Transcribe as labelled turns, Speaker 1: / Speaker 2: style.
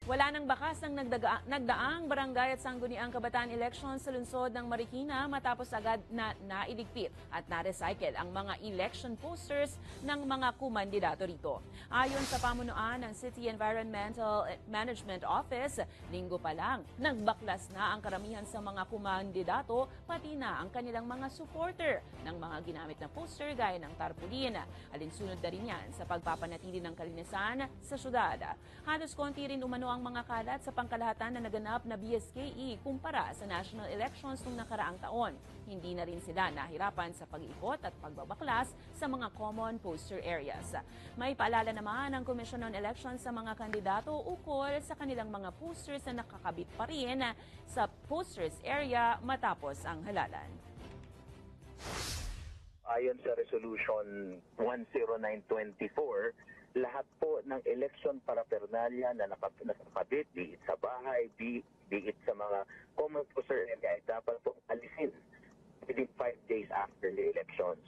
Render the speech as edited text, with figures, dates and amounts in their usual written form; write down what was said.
Speaker 1: Wala nang bakas ng nagdaang barangay at sangguniang kabataan election sa lungsod ng Marikina matapos agad na nailigpit at na-recycle ang mga election posters ng mga kumandidato rito. Ayon sa pamunuan ng City Environmental Management Office, linggo pa lang, nagbaklas na ang karamihan sa mga kumandidato pati na ang kanilang mga supporter ng mga ginamit na poster gaya ng tarpaulin. Alinsunod na rin yan sa pagpapanatili ng kalinisan sa syudad. Halos konti rin umano ang mga kalat sa pangkalahatan na naganap na BSKE kumpara sa national elections noong nakaraang taon. Hindi na rin sila nahirapan sa pag-ikot at pagbabaklas sa mga common poster areas. May paalala naman ang Commission on Elections sa mga kandidato ukol sa kanilang mga posters na nakakabit pa rin sa posters area matapos ang halalan.
Speaker 2: Ayon sa Resolution 10924, lahat po ng election paraphernalia na nakakabit, be it sa bahay, be it sa mga common poster area, ay dapat po alisin within 5 days after the elections.